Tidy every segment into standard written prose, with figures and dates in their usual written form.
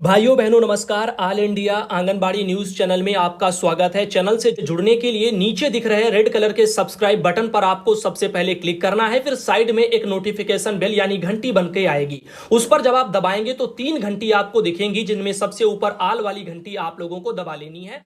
भाइयों बहनों नमस्कार। All India anganwadi news channel में आपका स्वागत है। चैनल से जुड़ने के लिए नीचे दिख रहे रेड कलर के सब्सक्राइब बटन पर आपको सबसे पहले क्लिक करना है। फिर साइड में एक नोटिफिकेशन बेल यानी घंटी बन के आएगी, उस पर जब आप दबाएंगे तो 3 घंटी आपको दिखेंगी, जिनमें सबसे ऊपर आल वाली घंटी आप लोगों को दबा लेनी है।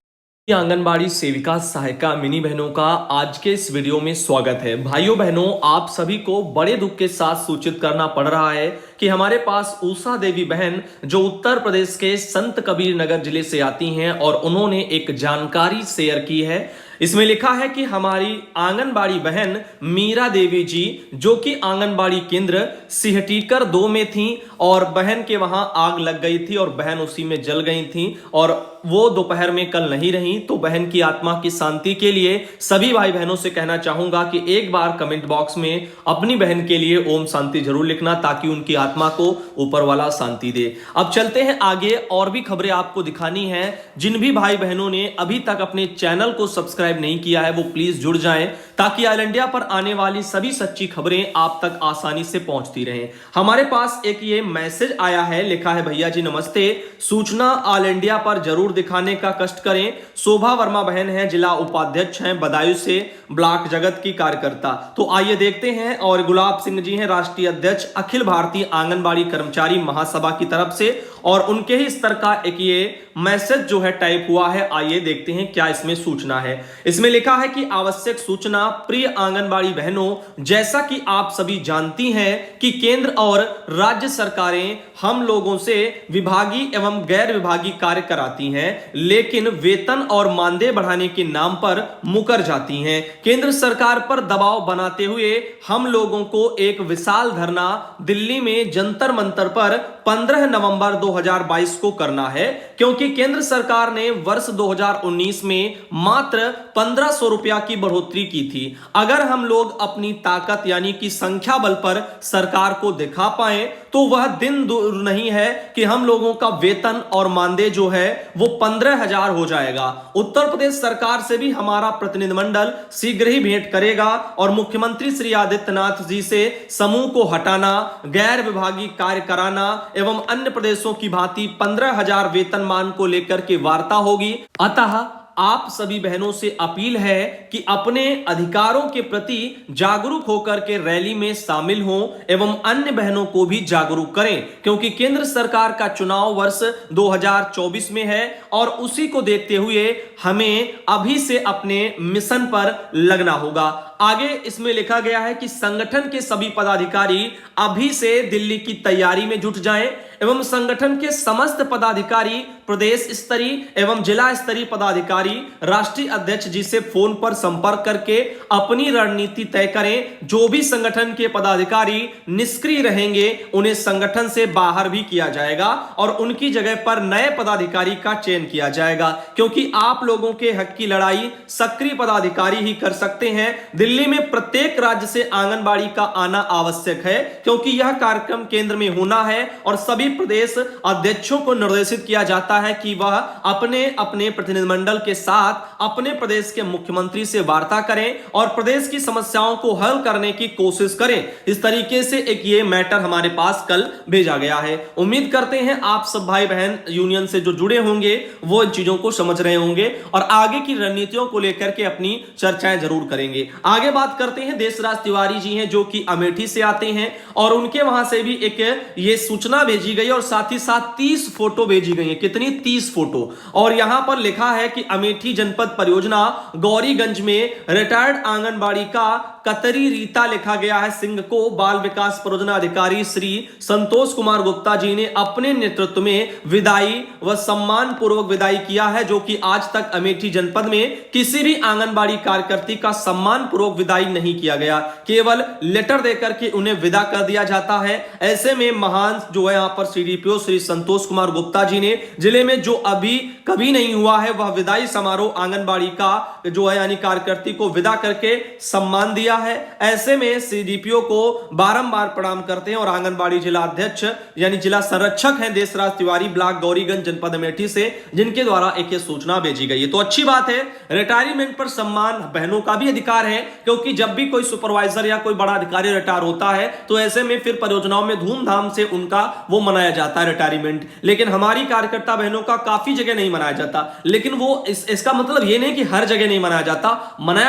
आंगनबाड़ी सेविका सहायिका मिनी बहनों का आज के इस वीडियो में स्वागत है। भाइयों बहनों, आप सभी को बड़े दुख के साथ सूचित करना पड़ रहा है कि हमारे पास उषा देवी बहन जो उत्तर प्रदेश के संत कबीर नगर जिले से आती हैं और उन्होंने एक जानकारी शेयर की है। इसमें लिखा है कि हमारी आंगनबाड़ी बहन मीरा देवी जी जो कि आंगनबाड़ी केंद्र सिहटीकर 2 में थी और बहन के वहां आग लग गई थी और बहन उसी में जल गई थी और वो दोपहर में कल नहीं रही। तो बहन की आत्मा की शांति के लिए सभी भाई बहनों से कहना चाहूंगा कि एक बार कमेंट बॉक्स में अपनी बहन के लिए ओम शांति जरूर लिखना, ताकि उनकी आत्मा को ऊपर वाला शांति दे। अब चलते हैं आगे, और भी खबरें आपको दिखानी है। जिन भी भाई बहनों ने अभी तक अपने चैनल को सब्सक्राइब नहीं किया है वो प्लीज जुड़ जाएं, ताकि ऑल इंडिया पर आने वाली सभी सच्ची खबरें आप तक आसानी से पहुंचती रहें। हमारे पास एक ये मैसेज आया है, लिखा है भैया जी नमस्ते, सूचना ऑल इंडिया पर जरूर दिखाने का कष्ट करें। शोभा वर्मा बहन है, जिला उपाध्यक्ष हैं बदायूं से, ब्लॉक जगत की कार्यकर्ता। तो आइए देखते हैं। और गुलाब सिंह जी हैं, राष्ट्रीय अध्यक्ष अखिल भारतीय आंगनबाड़ी कर्मचारी महासभा की तरफ से, और उनके ही स्तर का एक ये मैसेज जो है टाइप हुआ है। आइए देखते हैं क्या इसमें सूचना है। इसमें लिखा है कि आवश्यक सूचना प्रिय आंगनबाड़ी बहनों, जैसा कि आप सभी जानती हैं कि केंद्र और राज्य सरकारें हम लोगों से विभागीय एवं गैर विभागीय कार्य कराती हैं, लेकिन वेतन और मानदेय बढ़ाने के नाम पर मुकर जाती हैं। केंद्र सरकार पर दबाव बनाते हुए हम लोगों को एक विशाल धरना दिल्ली में जंतर मंतर पर 15 नवंबर 2022 को करना है, क्योंकि केंद्र सरकार ने वर्ष 2019 में मात्र 1500 रुपया की बढ़ोतरी की थी। अगर हम लोग अपनी ताकत यानी कि संख्या बल पर सरकार को दिखा पाए तो वह दिन दूर नहीं है कि हम लोगों का वेतन और मानदेय जो है वो 15,000 हो जाएगा। उत्तर प्रदेश सरकार से भी हमारा प्रतिनिधिमंडल शीघ्र ही भेंट करेगा और मुख्यमंत्री श्री आदित्यनाथ जी से समूह को हटाना, गैर विभागीय कार्य कराना एवं अन्य प्रदेशों की भांति 15,000 वेतनमान को लेकर के वार्ता होगी। अतः आप सभी बहनों से अपील है कि अपने अधिकारों के प्रति जागरूक होकर के रैली में शामिल हों एवं अन्य बहनों को भी जागरूक करें, क्योंकि केंद्र सरकार का चुनाव वर्ष 2024 में है और उसी को देखते हुए हमें अभी से अपने मिशन पर लगना होगा। आगे इसमें लिखा गया है कि संगठन के सभी पदाधिकारी अभी से दिल्ली की तैयारी में जुट जाएं एवं संगठन के समस्त पदाधिकारी, प्रदेश स्तरीय एवं जिला स्तरीय पदाधिकारी राष्ट्रीय अध्यक्ष जी से फोन पर संपर्क करके अपनी रणनीति तय करें। जो भी संगठन के पदाधिकारी निष्क्रिय रहेंगे उन्हें संगठन से बाहर भी किया जाएगा और उनकी जगह पर नए पदाधिकारी का चयन किया जाएगा, क्योंकि आप लोगों के हक की लड़ाई सक्रिय पदाधिकारी ही कर सकते हैं। दिल्ली में प्रत्येक राज्य से आंगनबाड़ी का आना आवश्यक है, क्योंकि यह कार्यक्रम केंद्र में होना है और सभी प्रदेश अध्यक्षों को निर्देशित किया जाता है कि वह अपने अपने प्रतिनिधिमंडल के साथ अपने प्रदेश के मुख्यमंत्री से वार्ता करें और प्रदेश की समस्याओं को हल करने की कोशिश करें। इस तरीके से एक ये मैटर हमारे पास कल भेजा गया है। उम्मीद करते हैं आप सब भाई बहन यूनियन से जो जुड़े होंगे वो इन चीजों को समझ रहे होंगे और आगे की रणनीतियों को लेकर के अपनी चर्चाएं जरूर करेंगे। आगे बात करते हैं, देशराज तिवारी जी हैं जो कि अमेठी से आते हैं और उनके वहां से भी एक ये सूचना भेजी गई और साथ ही साथ 30 फोटो भेजी गई है। कितनी? 30 फोटो। और यहां पर लिखा है कि अमेठी जनपद परियोजना गौरीगंज में रिटायर्ड आंगनबाड़ी का कतरी रीता लिखा गया है सिंह को बाल विकास परियोजना अधिकारी श्री संतोष कुमार गुप्ता जी ने अपने नेतृत्व में विदाई व सम्मान पूर्वक विदाई किया है, जो कि आज तक अमेठी जनपद में किसी भी आंगनबाड़ी कार्यकर्ती का सम्मान पूर्वक विदाई नहीं किया गया, केवल लेटर देकर के उन्हें विदा कर दिया जाता है। ऐसे में महान जो है यहाँ पर सीडीपीओ श्री संतोष कुमार गुप्ता जी ने जिले में जो अभी कभी नहीं हुआ है वह विदाई समारोह आंगनबाड़ी का जो है यानी कार्यकर्ती को विदा करके सम्मान दिया लिया है। ऐसे में सीडीपीओ को बारंबार प्रणाम करते हैं और आंगनबाड़ी जिला अध्यक्ष यानी जिला संरक्षक हैं देशराज तिवारी, ब्लॉक गौरीगंज, जनपद अमेठी से, जिनके द्वारा एक सूचना भेजी गई है। तो अच्छी बात है, रिटायरमेंट पर सम्मान बहनों का भी अधिकार है, क्योंकि जब भी कोई सुपरवाइजर या कोई बड़ा अधिकारी रिटायर होता है तो ऐसे में फिर परियोजनाओं में धूमधाम से उनका वो मनाया जाता है रिटायरमेंट। लेकिन हमारी कार्यकर्ता बहनों का काफी जगह नहीं मनाया जाता। लेकिन वो इसका मतलब ये नहीं कि हर जगह नहीं मनाया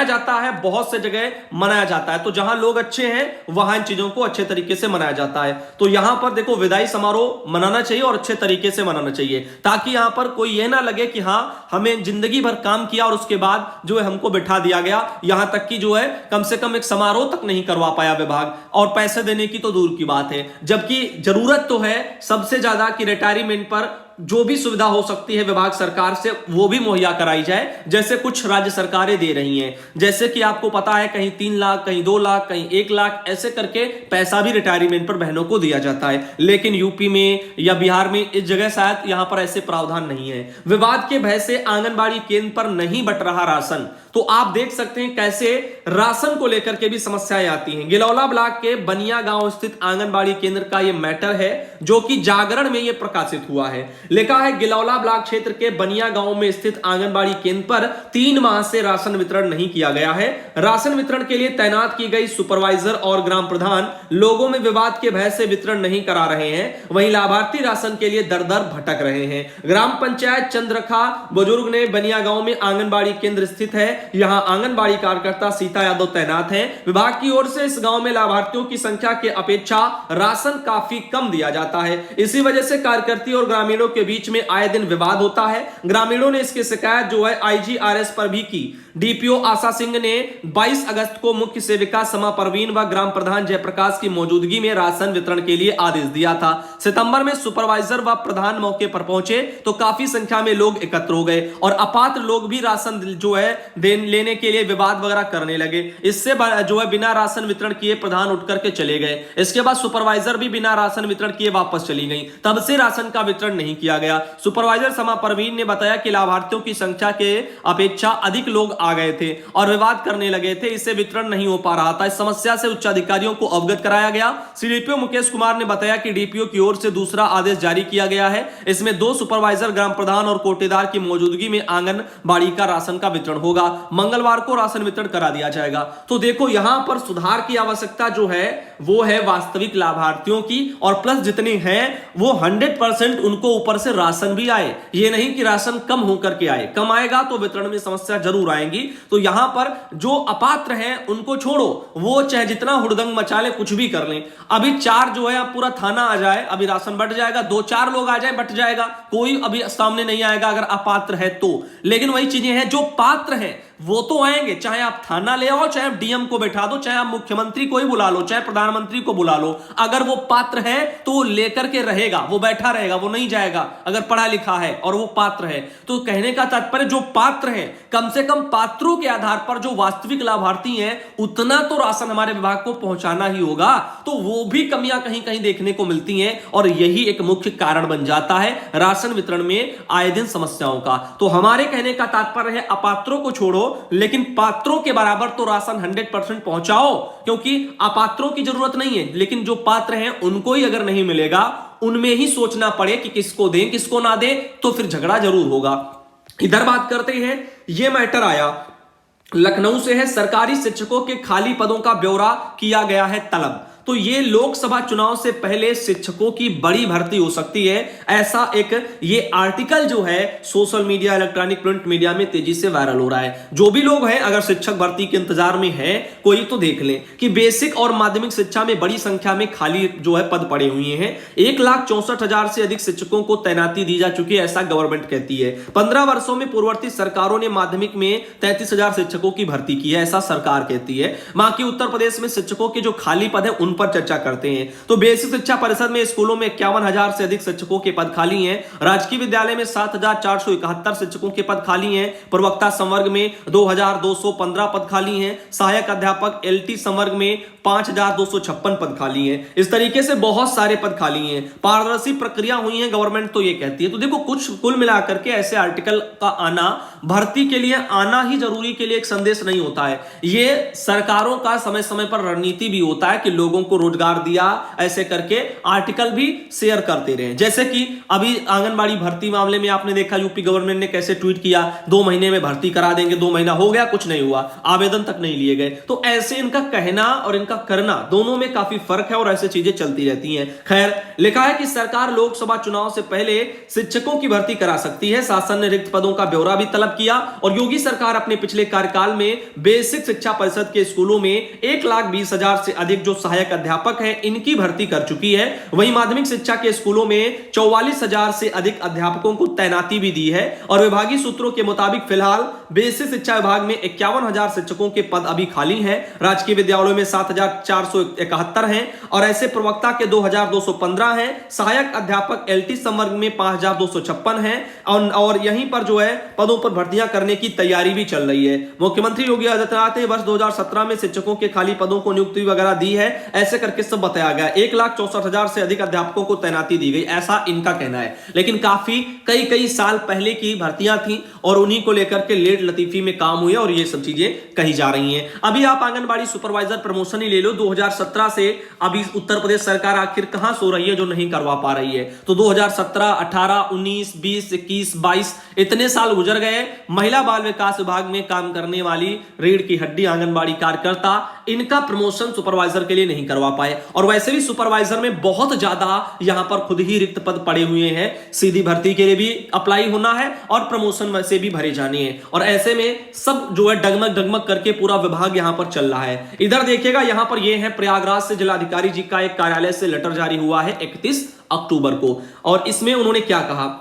जाता है, बहुत से जगह मनाया जाता है। तो जहां लोग अच्छे हैं वहां इन चीजों को अच्छे तरीके से मनाया जाता है। तो यहां पर देखो, विदाई समारोह मनाना चाहिए और अच्छे तरीके से मनाना चाहिए, ताकि यहां पर कोई यह ना लगे कि हां हमें जिंदगी भर काम किया और उसके बाद जो है हमको बिठा दिया गया, यहां तक कि जो है कम से कम एक समारोह तक नहीं करवा पाया विभाग, और पैसे देने की तो दूर की बात है। जबकि जरूरत तो है सबसे ज्यादा कि रिटायरमेंट पर जो भी सुविधा हो सकती है विभाग सरकार से वो भी मुहैया कराई जाए, जैसे कुछ राज्य सरकारें दे रही हैं। जैसे कि आपको पता है कहीं 3 लाख, कहीं 2 लाख, कहीं 1 लाख, ऐसे करके पैसा भी रिटायरमेंट पर बहनों को दिया जाता है। लेकिन यूपी में या बिहार में इस जगह शायद यहां पर ऐसे प्रावधान नहीं है। विवाद के भय से आंगनबाड़ी केंद्र पर नहीं बंट रहा राशन, तो आप देख सकते हैं कैसे राशन को लेकर के भी समस्याएं आती हैं। गिलौला ब्लॉक के बनिया गांव स्थित आंगनबाड़ी केंद्र का यह मैटर है, जो कि जागरण में यह प्रकाशित हुआ है। लिखा है, गिलौला ब्लॉक क्षेत्र के बनिया गांव में स्थित आंगनबाड़ी केंद्र पर 3 माह से राशन वितरण नहीं किया गया है। राशन वितरण के लिए तैनात की गई सुपरवाइजर और ग्राम प्रधान लोगों में विवाद के भय से वितरण नहीं करा रहे हैं, वहीं लाभार्थी राशन के लिए दर दर भटक रहे हैं। ग्राम पंचायत चंद्रखा बुजुर्ग ने बनिया गांव में आंगनबाड़ी केंद्र स्थित है, यहां आंगनबाड़ी कार्यकर्ता सीता यादव तैनात हैं। विभाग की ओर से इस गांव में लाभार्थियों की संख्या के अपेक्षा राशन काफी कम दिया जाता है। इसी वजह से कार्यकर्ती और ग्रामीणों के बीच में आए दिन विवाद होता है। ग्रामीणों ने इसकी शिकायत जो है IGRS पर भी की। डीपीओ आशा सिंह ने 22 अगस्त को मुख्य सेविका समा परवीन व ग्राम प्रधान जयप्रकाश की मौजूदगी में राशन वितरण के लिए आदेश दिया था। सितंबर में सुपरवाइजर व प्रधान मौके पर पहुंचे तो काफी संख्या में लोग एकत्र हो गए और अपात्र लोग भी राशन जो है लेने के लिए विवाद वगैरह करने लगे। इससे जो है बिना राशन वितरण किए प्रधान उठ करके चले गए। इसके बाद सुपरवाइजर भी बिना राशन वितरण किए वापस चली गई। तब से राशन का वितरण नहीं किया गया। सुपरवाइजर समा परवीन ने बताया कि लाभार्थियों की संख्या के अपेक्षा अधिक लोग आ गए थे और विवाद करने लगे थे, इससे वितरण नहीं हो पा रहा था। इस समस्या से उच्च अधिकारियों को अवगत कराया गया। सीडीपीओ मुकेश कुमार ने बताया कि डीपीओ की ओर से दूसरा आदेश जारी किया गया है। इसमें 2 सुपरवाइजर, ग्राम प्रधान और कोटेदार की मौजूदगी में आंगनबाड़ी का राशन का वितरण होगा। मंगलवार को राशन वितरण करा दिया जाएगा। तो देखो, यहां पर सुधार की आवश्यकता जो है वो है वास्तविक लाभार्थियों की, और प्लस जितने हैं वो 100% उनको ऊपर से राशन भी आए। ये नहीं कि राशन कम होकर के आए। कम आएगा तो वितरण में समस्या जरूर आएंगी। तो यहां पर जो अपात्र हैं उनको छोड़ो, वो चाहे जितना हुड़दंग मचा ले, कुछ भी कर लें। अभी 4 जो है आप पूरा थाना आ जाए, अभी राशन बट जाएगा। 2-4 लोग आ जाए, बट जाएगा, कोई अभी सामने नहीं आएगा अगर अपात्र है तो। लेकिन वही चीजें हैं, जो पात्र हैं वो तो आएंगे। चाहे आप थाना ले आओ, चाहे आप डीएम को बैठा दो, चाहे आप मुख्यमंत्री को ही बुला लो, चाहे प्रधानमंत्री को बुला लो, अगर वो पात्र है तो लेकर के रहेगा, वो बैठा रहेगा, वो नहीं जाएगा अगर पढ़ा लिखा है और वो पात्र है। तो कहने का तात्पर्य जो पात्र है, कम से कम पात्रों के आधार पर जो वास्तविक लाभार्थी हैं उतना तो राशन हमारे विभाग को पहुंचाना ही होगा। तो वो भी कमियां कहीं कहीं देखने को मिलती हैं और यही एक मुख्य कारण बन जाता है राशन वितरण में आए दिन समस्याओं का। तो हमारे कहने का तात्पर्य है, अपात्रों को छोड़ो, लेकिन पात्रों के बराबर तो राशन 100% पहुंचाओ, क्योंकि अपात्रों की जरूरत नहीं है। लेकिन जो पात्र हैं उनको ही अगर नहीं मिलेगा, उनमें ही सोचना पड़े कि किसको दें किसको ना दें, तो फिर झगड़ा जरूर होगा। इधर बात करते हैं, यह मैटर आया लखनऊ से है। सरकारी शिक्षकों के खाली पदों का ब्यौरा किया गया है तलब। तो ये लोकसभा चुनाव से पहले शिक्षकों की बड़ी भर्ती हो सकती है, ऐसा एक ये आर्टिकल जो है social media, electronic print media में तेजी से वायरल हो रहा है। जो भी लोग हैं अगर शिक्षक भर्ती के इंतजार में है कोई, तो देख लें कि बेसिक और माध्यमिक शिक्षा में बड़ी संख्या में खाली जो है पद पड़े हुए हैं। 1,64,000 से अधिक शिक्षकों को तैनाती दी जा चुकी है, ऐसा गवर्नमेंट कहती है। 15 वर्षों में पूर्ववर्ती सरकारों ने माध्यमिक में 33,000 शिक्षकों की भर्ती की है, ऐसा सरकार कहती है। बाकी उत्तर प्रदेश में शिक्षकों के जो खाली पद है उन पर चर्चा करते हैं। तो बेसिक शिक्षा परिषद में स्कूलों में 51,000 से अधिक शिक्षकों के पद खाली हैं। राजकीय विद्यालय में 7,471 शिक्षकों के पद खाली हैं। प्रवक्ता संवर्ग में 2,215 पद खाली हैं। सहायक अध्यापक LT संवर्ग में 5,256 पद खाली हैं। इस तरीके से बहुत सारे पद खाली हैं। पारदर्शी प्रक्रिया हुई है, गवर्नमेंट तो ये कहती है। तो देखो, कुछ कुल मिलाकर के ऐसे आर्टिकल का आना, भर्ती के लिए आना ही जरूरी के लिए एक संदेश नहीं होता है। ये सरकारों का समय समय पर रणनीति भी होता है कि लोगों को रोजगार दिया, ऐसे करके आर्टिकल भी शेयर करते रहे। जैसे कि अभी आंगनबाड़ी भर्ती मामले में आपने देखा यूपी गवर्नमेंट ने कैसे ट्वीट किया, 2 महीने में भर्ती करा देंगे। 2 महीना हो गया, कुछ नहीं हुआ, आवेदन तक नहीं लिए गए। तो ऐसे इनका कहना और इनका करना दोनों में काफी फर्क है और ऐसे चीजें चलती रहती हैं। खैर, लिखा है कि सरकार लोकसभा चुनाव से पहले शिक्षकों की भर्ती करा सकती है। शासन ने रिक्त पदों का ब्यौरा भी तलब किया और योगी सरकार अपने पिछले कार्यकाल में बेसिक शिक्षा परिषद के स्कूलों में 1,20,000 से अधिक जो सहायक अध्यापक हैं इनकी भर्ती कर चुकी है। वहीं माध्यमिक शिक्षा के स्कूलों में 44,000 से अधिक अध्यापकों को तैनाती भी दी है और विभागीय सूत्रों के मुताबिक फिलहाल बेसिक शिक्षा विभाग में 51,000 शिक्षकों के पद अभी खाली हैं। राजकीय विद्यालयों में 7,471 हैं और ऐसे प्रवक्ता के 2,215 हैं। सहायक अध्यापक LT संवर्ग में 5,256 हैं और यहीं पर जो है पदों पर भर्तियां करने की तैयारी भी चल रही है। मुख्यमंत्री योगी आदित्यनाथ ने वर्ष 2017 में शिक्षकों के खाली पदों को नियुक्ति वगैरह दी है, ऐसे करके सब बताया गया। 1,64,000 से अधिक अध्यापकों को तैनाती दी गई, ऐसा इनका कहना है। लेकिन काफी कई साल पहले की भर्तियां थी और उन्हीं को लेकर के लेट लतीफी में काम हुए और ये सब चीजें कही जा रही हैं। अभी आप आंगनबाड़ी सुपरवाइजर प्रमोशन ही ले लो, 2017 से अभी उत्तर प्रदेश सरकार आखिर कहां सो रही है जो नहीं करवा पा रही है। तो 2017, 18, 19, 20, 21, 22 इतने साल गुजर गए। महिला बाल विकास विभाग में काम करने वाली रीढ़ की हड्डी आंगनबाड़ी कार्यकर्ता, इनका प्रमोशन सुपरवाइजर के लिए नहीं करवा पाए। और वैसे भी सुपरवाइजर में बहुत ज्यादा यहां पर खुद ही रिक्त पद पड़े हुए हैं। सीधी भर्ती के लिए भी अप्लाई होना है और प्रमोशन वैसे भी भरे जाने हैं और ऐसे में सब जो है डगमग करके पूरा विभाग यहां पर चल रहा है। इधर देखिएगा, यहां पर यह है प्रयागराज से जिलाधिकारी जी का एक कार्यालय से लेटर जारी हुआ है 31 अक्टूबर को और इसमें उन्होंने क्या कहा,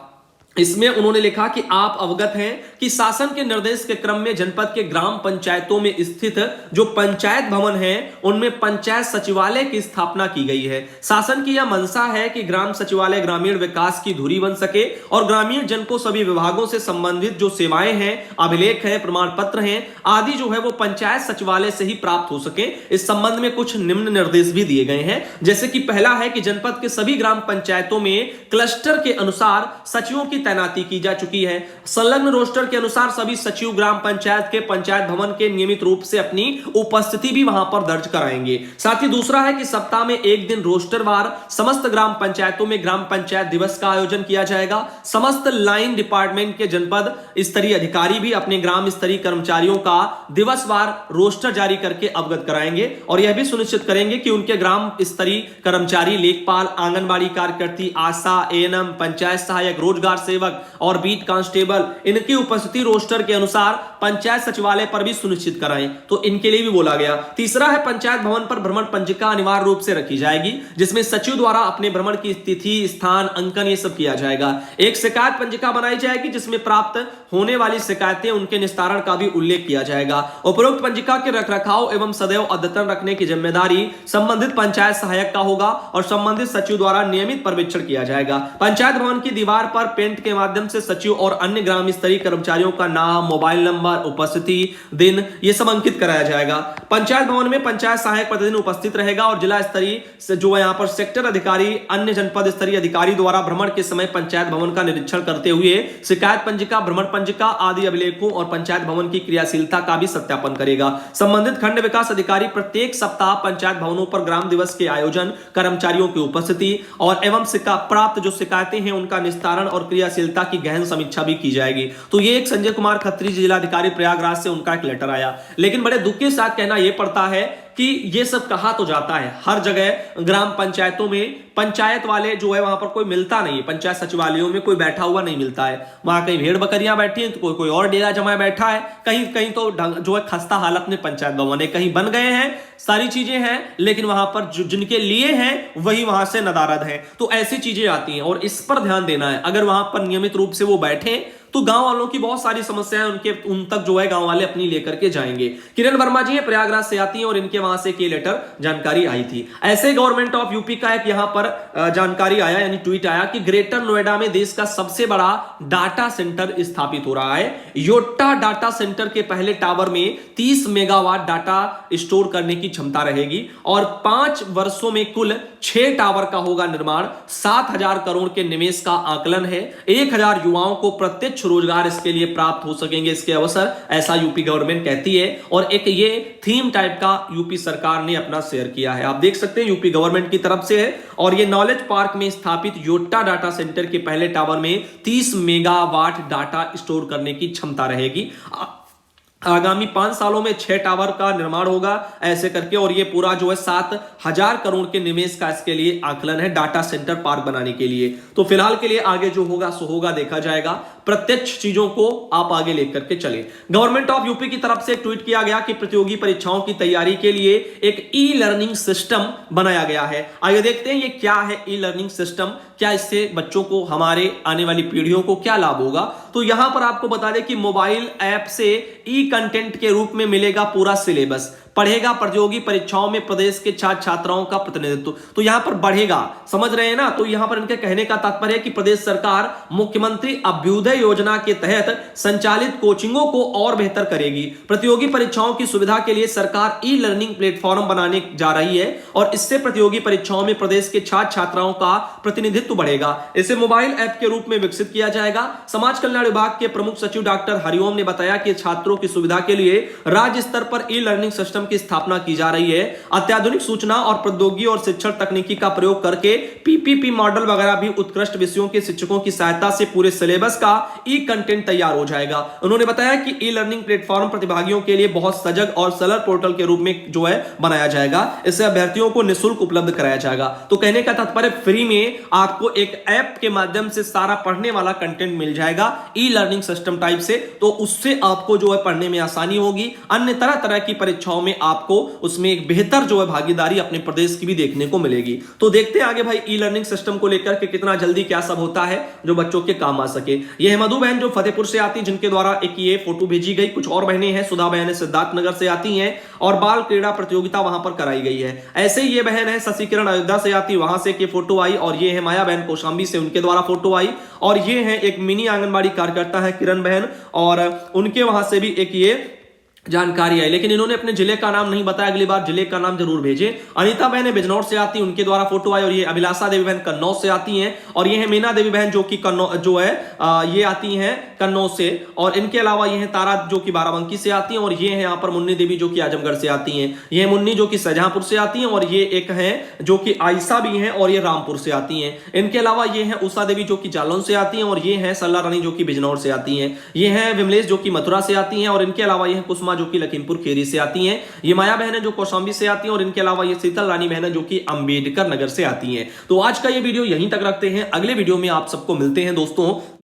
इसमें उन्होंने लिखा कि आप अवगत हैं कि शासन के निर्देश के क्रम में जनपद के ग्राम पंचायतों में स्थित जो पंचायत भवन हैं उनमें पंचायत सचिवालय की स्थापना की गई है। शासन की यह मंशा है कि ग्राम सचिवालय ग्रामीण विकास की धुरी बन सके और ग्रामीण जन को सभी विभागों से संबंधित जो सेवाएं हैं, अभिलेख है, प्रमाण पत्र हैं आदि जो है वो पंचायत सचिवालय से ही प्राप्त हो सके। इस संबंध में कुछ निम्न निर्देश भी दिए गए हैं। जैसे कि पहला है कि जनपद के सभी ग्राम पंचायतों में क्लस्टर के अनुसार सचिवों की तैनाती की जा चुकी है। संलग्न रोस्टर के अनुसार सभी सचिव ग्राम पंचायत के पंचायत भवन के नियमित रूप से अपनी उपस्थिति भी वहां पर दर्ज कराएंगे। साथ ही दूसरा है कि सप्ताह में एक दिन रोस्टरवार समस्त ग्राम पंचायतों में ग्राम पंचायत दिवस का आयोजन किया जाएगा। समस्त लाइन डिपार्टमेंट के जनपद स्तरीय अधिकारी भी अपने ग्राम स्तरीय कर्मचारियों का दिवसवार रोस्टर जारी करके अवगत कराएंगे और यह भी सुनिश्चित करेंगे कि उनके ग्राम स्तरीय कर्मचारी, लेखपाल, आंगनबाड़ी कार्यकर्ती, आशा, ANM, पंचायत सहायक, रोजगार सेवक और बीट कांस्टेबल इनकी उपस्थिति रोस्टर के अनुसार पंचायत सचिवालय पर भी सुनिश्चित कराएं। तो इनके लिए भी बोला गया। तीसरा है पंचायत भवन पर भ्रमण पंजिका अनिवार्य रूप से रखी जाएगी जिसमें सचिव द्वारा अपने भ्रमण की तिथि, स्थान, अंकन ये सब किया जाएगा। एक शिकायत पंजिका बनाई जाएगी जिसमें प्राप्त होने वाली शिकायतें, उनके निस्तारण का भी उल्लेख किया जाएगा। उपरोक्त पंजिका के रखरखाव एवं सदैव अद्यतन रखने की जिम्मेदारी संबंधित पंचायत सहायक का होगा और संबंधित सचिव द्वारा नियमित पर्यवेक्षण किया जाएगा। पंचायत भवन की दीवार पर पेंट के माध्यम से सचिव और अन्य ग्राम स्तरीय कर्मचारियों का नाम, मोबाइल नंबर, उपस्थिति दिन ये सब अंकित कराया जाएगा। पंचायत भवन में पंचायत सहायक प्रतिदिन उपस्थित रहेगा और जिला स्तरीय जो है यहाँ पर सेक्टर अधिकारी, अन्य जनपद स्तरीय अधिकारी द्वारा भ्रमण के समय पंचायत भवन का निरीक्षण करते हुए शिकायत पंजिका, भ्रमण पंजिका आदि अभिलेखों और पंचायत भवन की क्रियाशीलता का भी सत्यापन करेगा। संबंधित खंड विकास अधिकारी प्रत्येक सप्ताह पंचायत भवनों पर ग्राम दिवस के आयोजन, कर्मचारियों की उपस्थिति और एवं प्राप्त जो शिकायतें हैं उनका निस्तारण और क्रियाशीलता की गहन समीक्षा भी की जाएगी। तो ये एक संजय कुमार खत्री जिलाधिकारी प्रयागराज से उनका एक लेटर आया। लेकिन बड़े दुख के साथ कहना यह पड़ता है कि ये सब कहा तो जाता है, हर जगह ग्राम पंचायतों में पंचायत वाले जो है वहां पर कोई मिलता नहीं है। पंचायत सचिवालयों में कोई बैठा हुआ नहीं मिलता है। वहां कहीं भेड़ बकरियां बैठी हैं तो कोई और डेरा जमाए बैठा है, कहीं कहीं तो जो है खस्ता हालत में पंचायत भवन है, कहीं बन गए हैं, सारी चीजें हैं लेकिन वहां पर जिनके लिए हैं वही वहां से नदारद है। तो ऐसी चीजें आती हैं और इस पर ध्यान देना है। अगर वहां पर नियमित रूप से वो बैठे तो गांव वालों की बहुत सारी समस्याएं उन तक जो है गांव वाले अपनी लेकर के जाएंगे। किरण वर्मा जी प्रयागराज से आती हैं और इनके वहां से एक लेटर जानकारी आई थी। ऐसे गवर्नमेंट ऑफ यूपी का एक यहां पर जानकारी आया, यानी ट्वीट आया कि ग्रेटर नोएडा में देश का सबसे बड़ा डाटा सेंटर स्थापित हो रहा है। योट्टा डाटा सेंटर के पहले टावर में 30 मेगावाट डाटा स्टोर करने की क्षमता रहेगी और 5 वर्षों में कुल 6 टावर का होगा निर्माण। 7,000 करोड़ के निवेश का आकलन है। 1,000 युवाओं को प्रत्यक्ष रोजगार इसके लिए प्राप्त हो सकेंगे इसके अवसर, ऐसा यूपी गवर्नमेंट कहती है। और एक ये थीम टाइप का यूपी सरकार ने अपना शेयर किया है, आप देख सकते हैं यूपी गवर्नमेंट की तरफ से है। और ये नॉलेज पार्क में स्थापित योट्टा डाटा सेंटर के पहले टावर में 30 मेगावाट डाटा स्टोर करने की क्षमता रहेगी। आगामी 5 सालों में 6 टावर का निर्माण होगा ऐसे करके, और ये पूरा जो है 7,000 करोड़ के निवेश का इसके लिए आकलन है डाटा सेंटर पार्क बनाने के लिए। तो फिलहाल के लिए आगे जो होगा सो होगा, देखा जाएगा। प्रत्यक्ष चीजों को आप आगे लेकर के चले। गवर्नमेंट ऑफ यूपी की तरफ से ट्वीट किया गया कि प्रतियोगी परीक्षाओं की तैयारी के लिए एक ई लर्निंग सिस्टम बनाया गया है। आइए देखते हैं ये क्या है ई लर्निंग सिस्टम, क्या इससे बच्चों को, हमारे आने वाली पीढ़ियों को क्या लाभ होगा। तो यहां पर आपको बता दें कि मोबाइल ऐप से ई कंटेंट के रूप में मिलेगा पूरा सिलेबस, पढ़ेगा प्रतियोगी परीक्षाओं में प्रदेश के छात्र छात्राओं का प्रतिनिधित्व। तो यहां पर बढ़ेगा, समझ रहे हैं ना। तो यहां पर इनके कहने का तात्पर्य है कि प्रदेश सरकार मुख्यमंत्री अभ्युदय योजना के तहत संचालित कोचिंगों को और बेहतर करेगी। प्रतियोगी परीक्षाओं की सुविधा के लिए सरकार ई लर्निंग प्लेटफॉर्म बनाने जा रही है और इससे प्रतियोगी परीक्षाओं में प्रदेश के छात्र छात्राओं का प्रतिनिधित्व बढ़ेगा। इसे मोबाइल ऐप के रूप में विकसित किया जाएगा। समाज कल्याण विभाग के प्रमुख सचिव डॉक्टर हरिओम ने बताया कि छात्रों की सुविधा के लिए राज्य स्तर पर ई लर्निंग सिस्टम की स्थापना की जा रही है। अत्याधुनिक सूचना और प्रौद्योगिकी और शिक्षण तकनीकी का प्रयोग करके पीपीपी मॉडल वगैरह भी उत्कृष्ट विषयों के शिक्षकों की सहायता से पूरे सिलेबस का ई कंटेंट तैयार हो जाएगा। उन्होंने बताया कि ई लर्निंग प्लेटफॉर्म प्रतिभागियों के लिए बहुत सजग और सरल पोर्टल के रूप में जो है बनाया जाएगा। इससे अभ्यर्थियों को निःशुल्क उपलब्ध कराया जाएगा। तो कहने का तात्पर्य फ्री में आपको एक ऐप के माध्यम से सारा पढ़ने वाला कंटेंट मिल जाएगा ई लर्निंग सिस्टम टाइप से। तो उससे आपको जो है पढ़ने में आसानी होगी। अन्य तरह तरह की परीक्षाओं में आपको उसमें एक बेहतर जो है भागीदारी अपने प्रदेश की भी देखने को मिलेगी। तो देखते हैं आगे भाई ई लर्निंग सिस्टम को लेकर के कितना जल्दी क्या सब होता है जो बच्चों के काम आ सके। ये है मधु बहन जो फतेहपुर से आती, जिनके द्वारा एक ये फोटो भेजी गई। कुछ और बहनें हैं, सुधा बहन सिद्धार्थ नगर से आती हैं और बाल क्रीड़ा प्रतियोगिता वहां पर कराई गई है। ऐसे ही ये बहन है शशि किरण अयोध्या से आती, वहां से एक फोटो आई। और ये है माया बहन कौशाम्बी से, उनके द्वारा फोटो आई। और ये है एक मिनी आंगनबाड़ी कार्यकर्ता है किरण बहन, और उनके वहां से भी एक ये जानकारी आई, लेकिन इन्होंने अपने जिले का नाम नहीं बताया। अगली बार जिले का नाम जरूर भेजें। अनीता बहन बिजनौर से आती, उनके द्वारा फोटो आई। और ये अभिलाषा देवी बहन कन्नौज से आती हैं। और ये है मीना देवी बहन जो कि जो है ये आती हैं कन्नौज से। और इनके अलावा ये है तारा जो कि बाराबंकी से आती हैं। और ये है यहाँ पर मुन्नी देवी जो कि आजमगढ़ से आती हैं। ये मुन्नी जो कि शाहजहांपुर से आती हैं। और ये एक है जो कि आयशा भी हैं और ये रामपुर से आती हैं। इनके अलावा ये है उषा देवी जो कि जालौन से आती हैं। और ये है सल्ला रानी जो कि बिजनौर से आती हैं। ये है विमलेश जो कि मथुरा से आती हैं। और इनके अलावा ये है कुसुमा जो कि लखीमपुर खीरी से आती हैं। ये माया बहन है जो कौशाम्बी से आती हैं। और इनके अलावा ये शीतल रानी बहन है जो कि अंबेडकर नगर से आती हैं। तो आज का ये वीडियो यहीं तक रखते हैं। अगले वीडियो में आप सबको मिलते हैं दोस्तों।